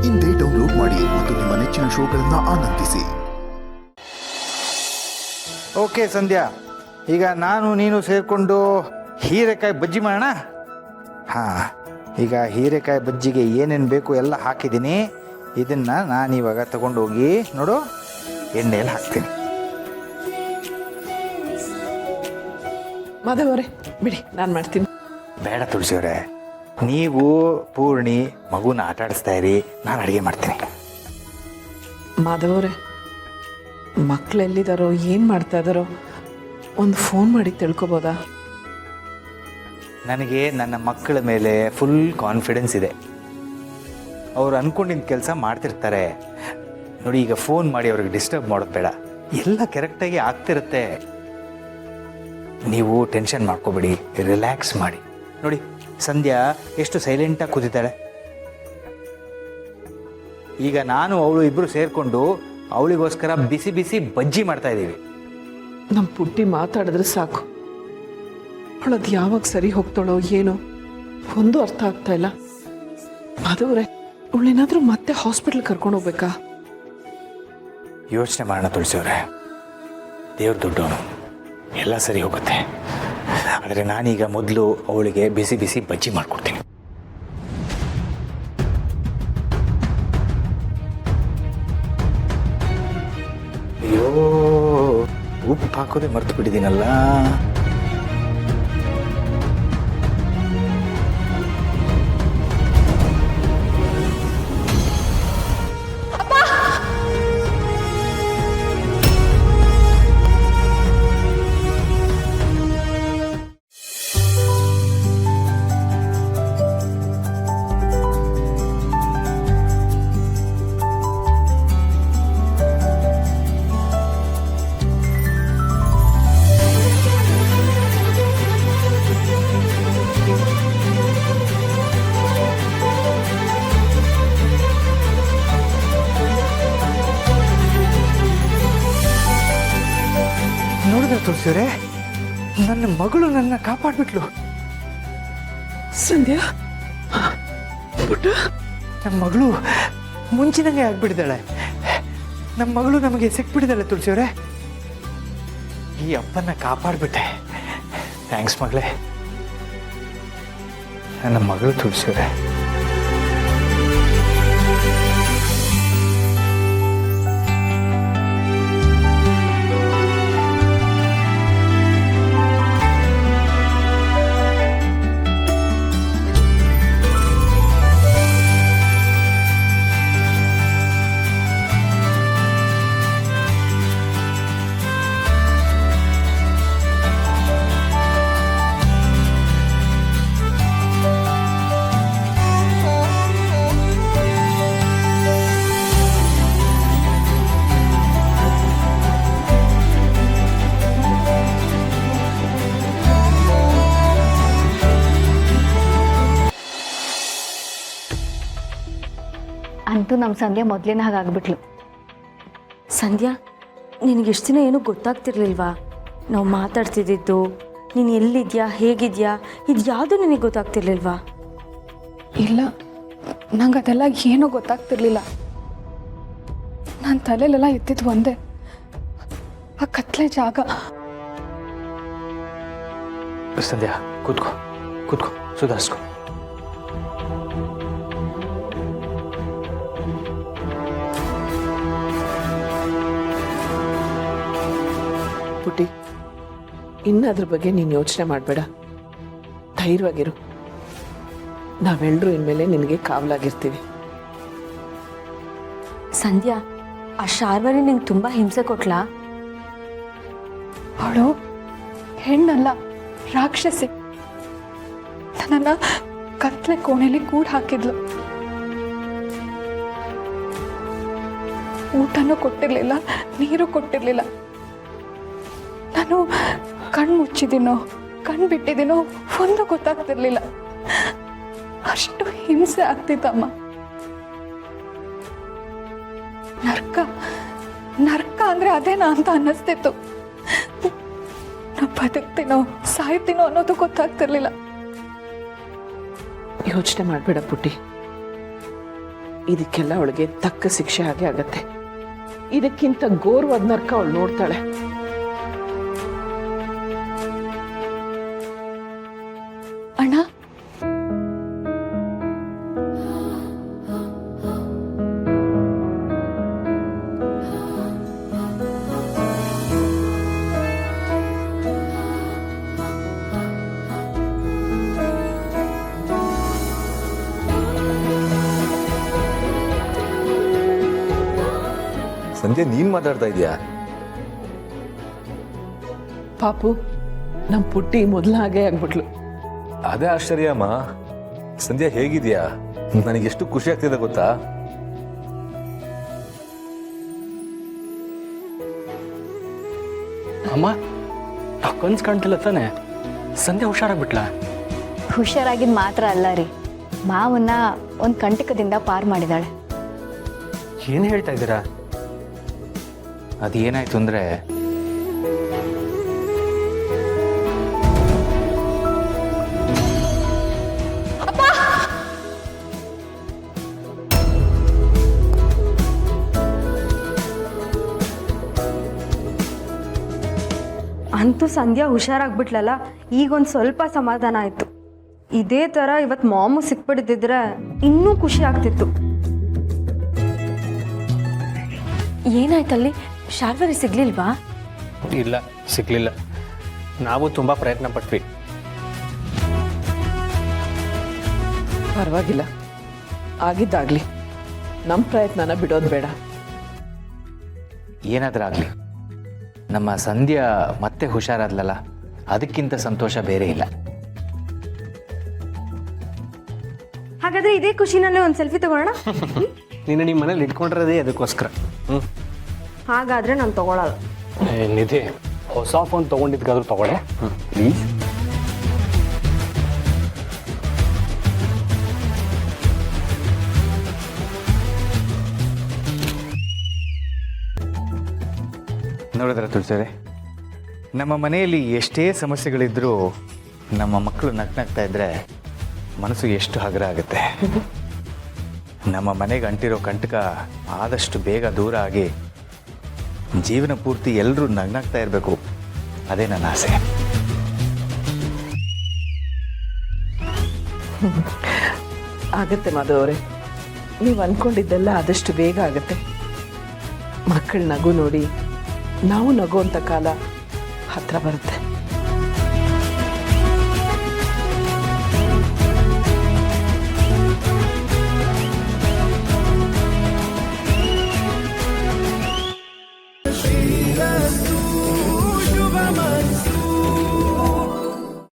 ಇಂದೇ ಡೌನ್ಲೋಡ್ ಮಾಡಿ ಮತ್ತು ನಿಮ್ಮ ನೆಚ್ಚಿನ ಶೋಗಳನ್ನು ಆನಂದಿಸಿ. ಓಕೆ ಸಂಧ್ಯಾ, ಈಗ ನಾನು ನೀನು ಸೇರಿಕೊಂಡು ಹೀರೆಕಾಯಿ ಬಜ್ಜಿ ಮಾಡೋಣ. ಹಾಂ, ಈಗ ಹೀರೆಕಾಯಿ ಬಜ್ಜಿಗೆ ಏನೇನು ಬೇಕು ಎಲ್ಲ ಹಾಕಿದ್ದೀನಿ. ಇದನ್ನು ನಾನಿವಾಗ ತಗೊಂಡೋಗಿ ನೋಡು ಎಣ್ಣೆಯಲ್ಲಿ ಹಾಕ್ತೀನಿ. ಮಾಧವರೇ ಬಿಡಿ, ನಾನು ಮಾಡ್ತೀನಿ. ಬೇಡ ತುಳಸಿಯವರೇ, ನೀವು ಪೂರ್ಣಿ ಮಗುನ ಆಟ ಆಡಿಸ್ತಾ ಇರಿ, ನಾನು ಅಡುಗೆ ಮಾಡ್ತೀನಿ. ಮಾಧವರೇ, ಮಕ್ಳು ಎಲ್ಲಿದ್ದಾರೋ ಏನು ಮಾಡ್ತಾ ಇದ್ದಾರೋ ಒಂದು ಫೋನ್ ಮಾಡಿ ತಿಳ್ಕೊಬೋದಾ? ನನಗೆ ನನ್ನ ಮಕ್ಕಳ ಮೇಲೆ ಫುಲ್ ಕಾನ್ಫಿಡೆನ್ಸ್ ಇದೆ. ಅವ್ರು ಅಂದ್ಕೊಂಡಿದ್ದ ಕೆಲಸ ಮಾಡ್ತಿರ್ತಾರೆ ನೋಡಿ. ಈಗ ಫೋನ್ ಮಾಡಿ ಅವ್ರಿಗೆ ಡಿಸ್ಟರ್ಬ್ ಮಾಡೋದು ಬೇಡ, ಎಲ್ಲ ಕರೆಕ್ಟಾಗಿ ಆಗ್ತಿರುತ್ತೆ. ನೀವು ಟೆನ್ಷನ್ ಮಾಡ್ಕೋಬೇಡಿ, ರಿಲ್ಯಾಕ್ಸ್ ಮಾಡಿ. ನೋಡಿ ಸಂಧ್ಯಾ ಎಷ್ಟು ಸೈಲೆಂಟಾಗಿ ಕೂತಿದ್ದಾಳೆ. ಈಗ ನಾನು ಅವಳು ಇಬ್ಬರು ಸೇರಿಕೊಂಡು ಅವಳಿಗೋಸ್ಕರ ಬಿಸಿ ಬಿಸಿ ಬಜ್ಜಿ ಮಾಡ್ತಾ ಇದ್ದೀವಿ. ನಮ್ಮ ಪುಟ್ಟಿ ಮಾತಾಡಿದ್ರೆ ಸಾಕು, ಅವಳದು ಯಾವಾಗ ಸರಿ ಹೋಗ್ತಾಳೋ ಏನೋ ಒಂದು ಅರ್ಥ ಆಗ್ತಾ ಇಲ್ಲ. ಮಾಧವರೇ, ಅವಳೇನಾದರೂ ಮತ್ತೆ ಹಾಸ್ಪಿಟ್ಲ್ ಕರ್ಕೊಂಡು ಹೋಗ್ಬೇಕಾ? ಯೋಚನೆ ಮಾಡೋಣ ತುಳಸಿಯವ್ರೆ, ದೇವ್ರ ದುಡ್ಡವನು, ಎಲ್ಲ ಸರಿ ಹೋಗುತ್ತೆ. ಆದರೆ ನಾನೀಗ ಮೊದಲು ಅವಳಿಗೆ ಬಿಸಿ ಬಿಸಿ ಬಜ್ಜಿ ಮಾಡಿಕೊಡ್ತೀನಿ. ಅಯ್ಯೋ, ಉಪ್ಪು ಹಾಕೋದೇ ಮರ್ತು ಬಿಟ್ಟಿದ್ದೀನಲ್ಲ. ನೋಡಿದ್ರೆ ತುಳಸಿಯವರೇ, ನನ್ನ ಮಗಳು ನನ್ನ ಕಾಪಾಡ್ಬಿಟ್ಲು. ಸಂಧ್ಯಾ, ಪುಟ್ಟ, ನಮ್ಮ ಮಗಳು ಮುಂಚಿನಂಗೆ ಆಗ್ಬಿಟ್ಟಿದ್ದಾಳೆ. ನಮ್ಮ ಮಗಳು ನಮಗೆ ಸಿಕ್ಬಿಟ್ಟಿದ್ದಾಳೆ ತುಳಸಿಯವರೇ. ಈ ಅಪ್ಪನ ಕಾಪಾಡ್ಬಿಟ್ಟೆ. ಥ್ಯಾಂಕ್ಸ್ ಮಗಳೇ, ನನ್ನ ಮಗಳು ತುಳಸಿಯವರೇ. ಅಂತೂ ನಮ್ಮ ಸಂಧ್ಯಾ ಮೊದಲಿನ ಹಾಗಾಗ್ಬಿಟ್ಲು. ಸಂಧ್ಯಾ, ನಿನಗೆ ಎಷ್ಟು ದಿನ ಏನೂ ಗೊತ್ತಾಗ್ತಿರ್ಲಿಲ್ವಾ? ನಾವು ಮಾತಾಡ್ತಿದ್ದಿದ್ದು, ನೀನು ಎಲ್ಲಿದ್ಯಾ, ಹೇಗಿದ್ಯಾ, ಇದು ಯಾವುದೂ ನಿನಗೆ ಗೊತ್ತಾಗ್ತಿರ್ಲಿಲ್ವಾ? ಇಲ್ಲ, ನಂಗೆ ಅದೆಲ್ಲ ಏನೂ ಗೊತ್ತಾಗ್ತಿರ್ಲಿಲ್ಲ. ನನ್ನ ತಲೆಯಲ್ಲೆಲ್ಲ ಇದ್ದಿದ್ದು ಒಂದೇ, ಆ ಕತ್ಲೆ ಜಾಗ. ಸಂಧ್ಯಾ, ಕೂತ್ಕೋ ಕೂತ್ಕೋ, ಸುಧಾರಿಸ್ಕೋ. ಪುಟ್ಟಿ, ಇನ್ನು ಅದ್ರ ಬಗ್ಗೆ ನೀನು ಯೋಚನೆ ಮಾಡಬೇಡ, ಧೈರ್ಯವಾಗಿರು. ನಾವೆಲ್ಲರೂ ಇನ್ಮೇಲೆ ನಿನಗೆ ಕಾವಲಾಗಿರ್ತೀವಿ. ಸಂಧ್ಯಾ, ಆ ಶಾರ್ವರಿ ನಿಂಗೆ ತುಂಬ ಹಿಂಸೆ ಕೊಟ್ಲಾ? ಅವಳು ಹೆಣ್ಣಲ್ಲ, ರಾಕ್ಷಸಿ. ನನ್ನನ್ನು ಕತ್ಲೆ ಕೋಣೆಯಲ್ಲಿ ಕೂಡ್ ಹಾಕಿದ್ಲು. ಊಟನೂ ಕೊಟ್ಟಿರ್ಲಿಲ್ಲ, ನೀರು ಕೊಟ್ಟಿರ್ಲಿಲ್ಲ. ನಾನು ಕಣ್ಣು ಮುಚ್ಚಿದ್ದೀನೋ ಕಣ್ಣು ಬಿಟ್ಟಿದ್ದೀನೋ ಒಂದು ಗೊತ್ತಾಗ್ತಿರ್ಲಿಲ್ಲ. ಅಷ್ಟು ಹಿಂಸೆ ಆಗ್ತಿತ್ತಮ್ಮ. ನರ್ಕ ನರ್ಕ ಅಂದ್ರೆ ಅದೇನಾ ಅಂತ ಅನ್ನಿಸ್ತಿತ್ತು. ನಾ ಬದುಕ್ತೀನೋ ಸಾಯ್ತೀನೋ ಅನ್ನೋದು ಗೊತ್ತಾಗ್ತಿರ್ಲಿಲ್ಲ. ಯೋಚನೆ ಮಾಡಬೇಡ ಪುಟ್ಟಿ, ಇದಕ್ಕೆಲ್ಲ ಅವಳಿಗೆ ತಕ್ಕ ಶಿಕ್ಷೆ ಆಗೇ ಆಗತ್ತೆ. ಇದಕ್ಕಿಂತ ಘೋರವಾದ ನರ್ಕ ಅವಳು ನೋಡ್ತಾಳೆ. ಅಣ್ಣ, ಸಂಧ್ಯಾ, ನೀನ್ ಮಾತಾಡ್ತಾ ಇದೀಯಾ? ಪಾಪು, ನಮ್ಮ ಪುಟ್ಟಿ ಮೊದಲ ಹಾಗೆ ಆಗ್ಬಿಟ್ಲು. ಅದೇ ಆಶ್ಚರ್ಯ ಅಮ್ಮ. ಸಂಧ್ಯಾ ಹೇಗಿದ್ಯಾ? ನನಗೆ ಎಷ್ಟು ಖುಷಿ ಆಗ್ತಿದೆ ಗೊತ್ತಾ? ಅಮ್ಮ, ನಾ ಕನ್ಸ್ ಕಾಣ್ತಿಲ್ಲ ತಾನೆ? ಸಂಧ್ಯಾ ಹುಷಾರಾಗ್ಬಿಟ್ಲ? ಹುಷಾರಾಗಿದ್ದು ಮಾತ್ರ ಅಲ್ಲ ರೀ, ಮಾವನ್ನ ಒಂದು ಕಂಟಕದಿಂದ ಪಾರು ಮಾಡಿದಾಳೆ. ಏನು ಹೇಳ್ತಾ ಇದ್ದೀರಾ? ಅದೇನಾಯ್ತು ಅಂದರೆ, ಅಂತೂ ಸಂಧ್ಯಾ ಹುಷಾರಾಗ್ಬಿಟ್ಲಲ್ಲ, ಈಗೊಂದು ಸ್ವಲ್ಪ ಸಮಾಧಾನ ಆಯಿತು. ಇದೇ ಥರ ಇವತ್ತು ಮಾಮು ಸಿಕ್ಬಿಡ್ತಿದ್ರೆ ಇನ್ನೂ ಖುಷಿ ಆಗ್ತಿತ್ತು. ಏನಾಯ್ತಲ್ಲಿ? ಶಾರ್ವರಿ ಸಿಗ್ಲಿಲ್ವಾ? ಇಲ್ಲ, ಸಿಗ್ಲಿಲ್ಲ. ನಾವು ತುಂಬ ಪ್ರಯತ್ನ ಪಟ್ವಿ. ಪರವಾಗಿಲ್ಲ, ಆಗಿದ್ದಾಗ್ಲಿ. ನಮ್ಮ ಪ್ರಯತ್ನನ ಬಿಡೋದು ಬೇಡ. ಏನಾದ್ರಾಗಲಿ, ನಮ್ಮ ಸಂಧ್ಯಾ ಮತ್ತೆ ಹುಷಾರಾದ್ಲಲ್ಲ, ಅದಕ್ಕಿಂತ ಸಂತೋಷ ಬೇರೆ ಇಲ್ಲ. ಹಾಗಾದ್ರೆ ಇದೇ ಖುಷಿನಲ್ಲೇ ಒಂದು ಸೆಲ್ಫಿ ತಗೊಳ್ಳೋಣ. ನೀನು ನಿಮ್ಮ ಮನೇಲಿ ಇಟ್ಕೊಂಡಿರೋದೇ ಅದಕ್ಕೋಸ್ಕರ. ಹಾಗಾದ್ರೆ ನಾನು ತಗೊಳ್ಳಲ್ಲ. ನಿಧಿ, ಹೊಸ ಫೋನ್ ತೊಗೊಂಡಿದ್ಕಾದ್ರೂ ತಗೊಳ್ಳೆ ಪ್ಲೀಸ್. ನೋಡಿದ್ರೆ ತುಳಸಿಯವರೇ, ನಮ್ಮ ಮನೆಯಲ್ಲಿ ಎಷ್ಟೇ ಸಮಸ್ಯೆಗಳಿದ್ರೂ ನಮ್ಮ ಮಕ್ಕಳು ನಗ್ನಗ್ತಾ ಇದ್ದರೆ ಮನಸ್ಸು ಎಷ್ಟು ಹಗುರ ಆಗುತ್ತೆ. ನಮ್ಮ ಮನೆಗೆ ಅಂಟಿರೋ ಕಂಟಕ ಆದಷ್ಟು ಬೇಗ ದೂರ ಆಗಿ ಜೀವನ ಪೂರ್ತಿ ಎಲ್ಲರೂ ನಗ್ನಾಗ್ತಾ ಇರಬೇಕು, ಅದೇ ನನ್ನ ಆಸೆ. ಆಗತ್ತೆ ಮಾಧವ್ ಅವರೇ, ನೀವು ಅಂದ್ಕೊಂಡಿದ್ದೆಲ್ಲ ಆದಷ್ಟು ಬೇಗ ಆಗತ್ತೆ. ಮಕ್ಕಳ ನಗು ನೋಡಿ ನಾವು ನಗುವಂಥ ಕಾಲ ಹತ್ರ ಬರುತ್ತೆ.